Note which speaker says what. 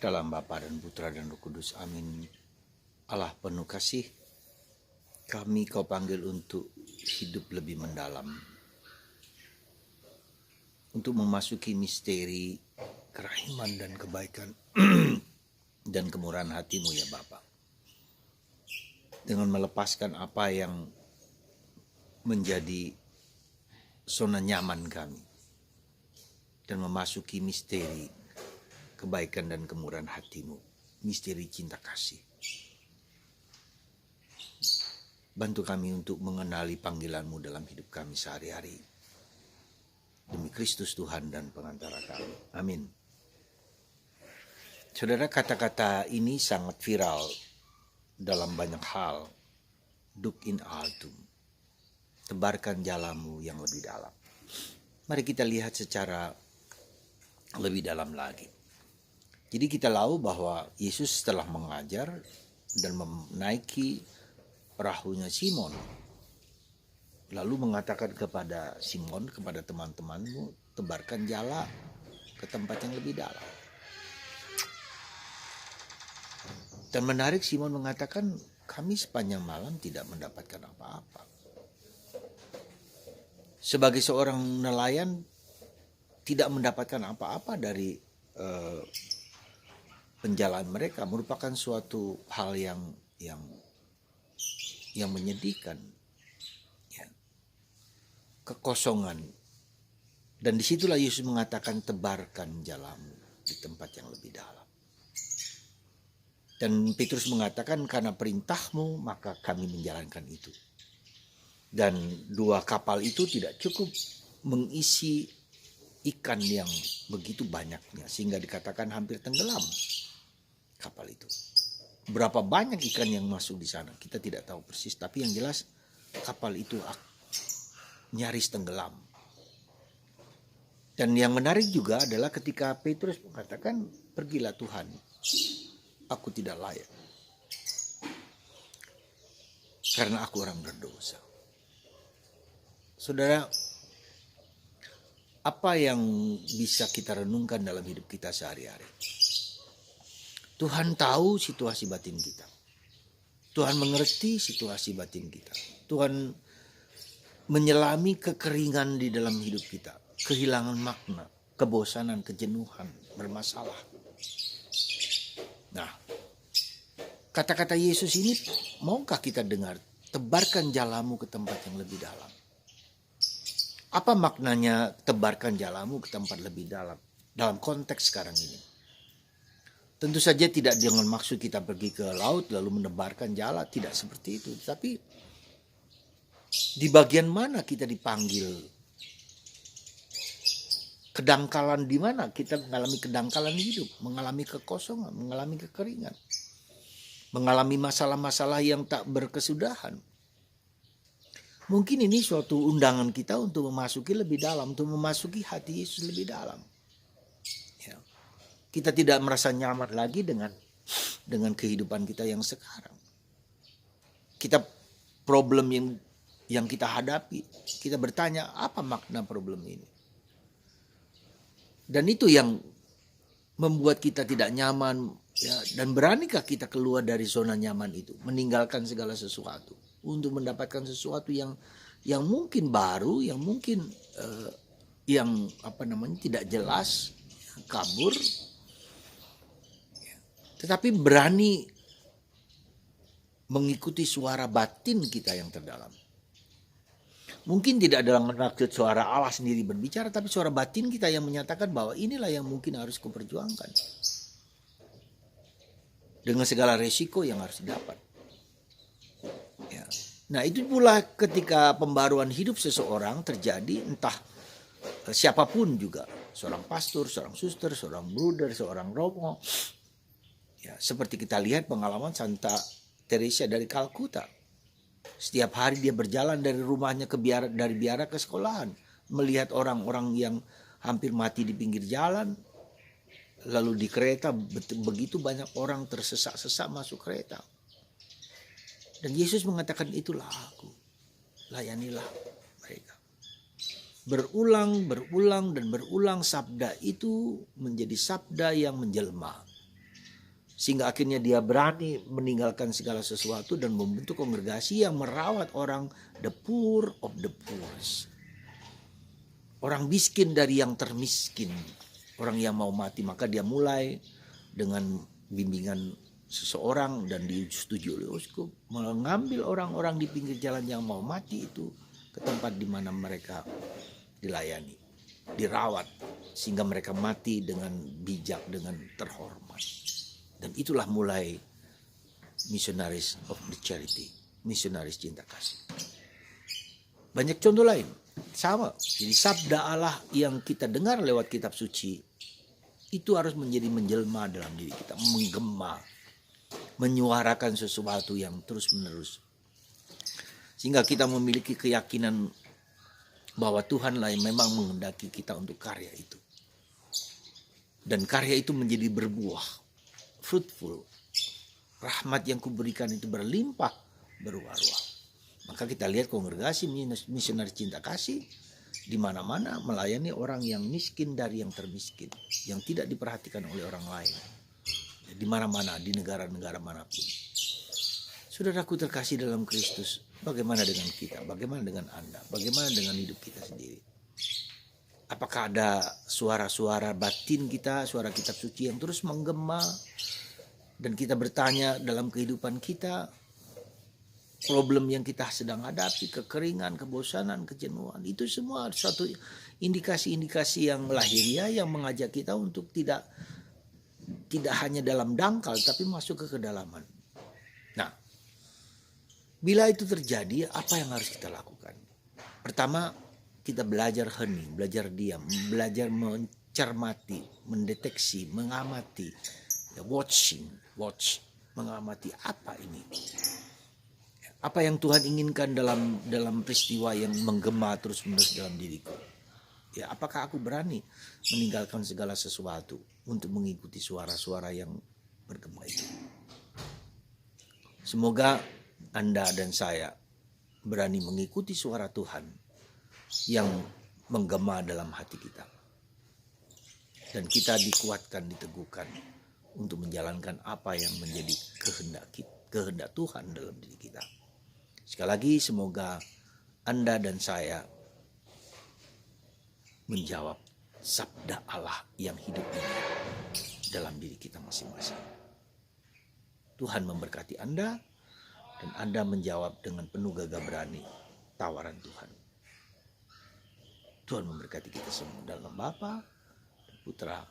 Speaker 1: Dalam Bapa dan Putra dan Roh Kudus, amin. Allah penuh kasih, kami Kau panggil untuk hidup lebih mendalam, untuk memasuki misteri kerahiman dan kebaikan dan kemurahan hati-Mu ya Bapa. Dengan melepaskan apa yang menjadi zona nyaman kami dan memasuki misteri kebaikan dan kemurahan hati-Mu, misteri cinta kasih. Bantu kami untuk mengenali panggilan-Mu dalam hidup kami sehari-hari. Demi Kristus Tuhan dan pengantara kami. Amin. Saudara, kata-kata ini sangat viral dalam banyak hal. Duk in altum. Tebarkan jalanmu yang lebih dalam. Mari kita lihat secara lebih dalam lagi. Jadi kita tahu bahwa Yesus setelah mengajar dan menaiki perahunya Simon, lalu mengatakan kepada Simon, kepada teman-temanmu, tebarkan jala ke tempat yang lebih dalam. Dan menarik, Simon mengatakan, kami sepanjang malam tidak mendapatkan apa-apa. Sebagai seorang nelayan, tidak mendapatkan apa-apa dari penjalan mereka merupakan suatu hal yang menyedihkan, ya. Kekosongan. Dan disitulah Yesus mengatakan, tebarkan jalamu di tempat yang lebih dalam. Dan Petrus mengatakan, karena perintahmu maka kami menjalankan itu. Dan 2 kapal itu tidak cukup mengisi ikan yang begitu banyaknya, sehingga dikatakan hampir tenggelam kapal itu. Berapa banyak ikan yang masuk di sana kita tidak tahu persis, tapi yang jelas kapal itu nyaris tenggelam. Dan yang menarik juga adalah ketika Petrus mengatakan, pergilah Tuhan, aku tidak layak karena aku orang berdosa. Saudara, apa yang bisa kita renungkan dalam hidup kita sehari-hari? Tuhan tahu situasi batin kita. Tuhan mengerti situasi batin kita. Tuhan menyelami kekeringan di dalam hidup kita. Kehilangan makna, kebosanan, kejenuhan, bermasalah. Nah, kata-kata Yesus ini maukah kita dengar? Tebarkan jalamu ke tempat yang lebih dalam. Apa maknanya tebarkan jalamu ke tempat lebih dalam? Dalam konteks sekarang ini. Tentu saja tidak dengan maksud kita pergi ke laut lalu menebarkan jala, tidak seperti itu. Tapi di bagian mana kita dipanggil? Kedangkalan di mana kita mengalami kedangkalan hidup, mengalami kekosongan, mengalami kekeringan, mengalami masalah-masalah yang tak berkesudahan. Mungkin ini suatu undangan kita untuk memasuki lebih dalam, untuk memasuki hati Yesus lebih dalam. Kita tidak merasa nyaman lagi dengan kehidupan kita yang sekarang. Kita problem yang kita hadapi, kita bertanya apa makna problem ini. Dan itu yang membuat kita tidak nyaman, ya, dan beranikah kita keluar dari zona nyaman itu, meninggalkan segala sesuatu untuk mendapatkan sesuatu yang mungkin baru, yang mungkin tidak jelas, kabur. Tetapi berani mengikuti suara batin kita yang terdalam. Mungkin tidak dalam maksud suara Allah sendiri berbicara, tapi suara batin kita yang menyatakan bahwa inilah yang mungkin harus kuperjuangkan. Dengan segala resiko yang harus didapat. Ya. Nah, itu pula ketika pembaruan hidup seseorang terjadi, entah siapapun juga. Seorang pastor, seorang suster, seorang bruder, seorang romo. Ya, seperti kita lihat pengalaman Santa Teresa dari Kalkuta. Setiap hari dia berjalan dari rumahnya dari biara ke sekolahan. Melihat orang-orang yang hampir mati di pinggir jalan. Lalu di kereta begitu banyak orang tersesak-sesak masuk kereta. Dan Yesus mengatakan, itulah aku. Layanilah mereka. Berulang dan berulang sabda itu menjadi sabda yang menjelma. Sehingga akhirnya dia berani meninggalkan segala sesuatu dan membentuk kongregasi yang merawat orang the poor of the poor. Orang miskin dari yang termiskin. Orang yang mau mati, maka dia mulai dengan bimbingan seseorang dan disetujui oleh uskup mengambil orang-orang di pinggir jalan yang mau mati itu ke tempat di mana mereka dilayani, dirawat sehingga mereka mati dengan bijak, dengan terhormat. Dan itulah mulai missionaries of the charity, misionaris cinta kasih. Banyak contoh lain sama. Jadi sabda Allah yang kita dengar lewat kitab suci itu harus menjadi menjelma dalam diri kita, menggema, menyuarakan sesuatu yang terus-menerus. Sehingga kita memiliki keyakinan bahwa Tuhanlah yang memang menghendaki kita untuk karya itu. Dan karya itu menjadi berbuah, fruitful. Rahmat yang kuberikan itu berlimpah, berwarna. Maka kita lihat kongregasi misionaris cinta kasih di mana-mana melayani orang yang miskin dari yang termiskin, yang tidak diperhatikan oleh orang lain. Di mana-mana, di negara-negara manapun. Saudaraku terkasih dalam Kristus, bagaimana dengan kita? Bagaimana dengan Anda? Bagaimana dengan hidup kita sendiri? Apakah ada suara-suara batin kita, suara kitab suci yang terus menggema dan kita bertanya dalam kehidupan kita, problem yang kita sedang hadapi, kekeringan, kebosanan, kejenuhan, itu semua satu indikasi-indikasi yang lahiriah yang mengajak kita untuk tidak hanya dalam dangkal tapi masuk ke kedalaman. Nah, bila itu terjadi, apa yang harus kita lakukan? Pertama, kita belajar hening, belajar diam, belajar mencermati, mendeteksi, mengamati, watch, mengamati apa ini. Apa yang Tuhan inginkan dalam peristiwa yang menggema terus-menerus dalam diriku. Ya, apakah aku berani meninggalkan segala sesuatu untuk mengikuti suara-suara yang bergema itu? Semoga Anda dan saya berani mengikuti suara Tuhan yang menggema dalam hati kita. Dan kita dikuatkan, diteguhkan untuk menjalankan apa yang menjadi kehendak Tuhan dalam diri kita. Sekali lagi semoga Anda dan saya menjawab sabda Allah yang hidup ini dalam diri kita masing-masing. Tuhan memberkati Anda dan Anda menjawab dengan penuh gagah berani tawaran Tuhan. Tuhan memberkati kita semua dalam Bapa, Putra,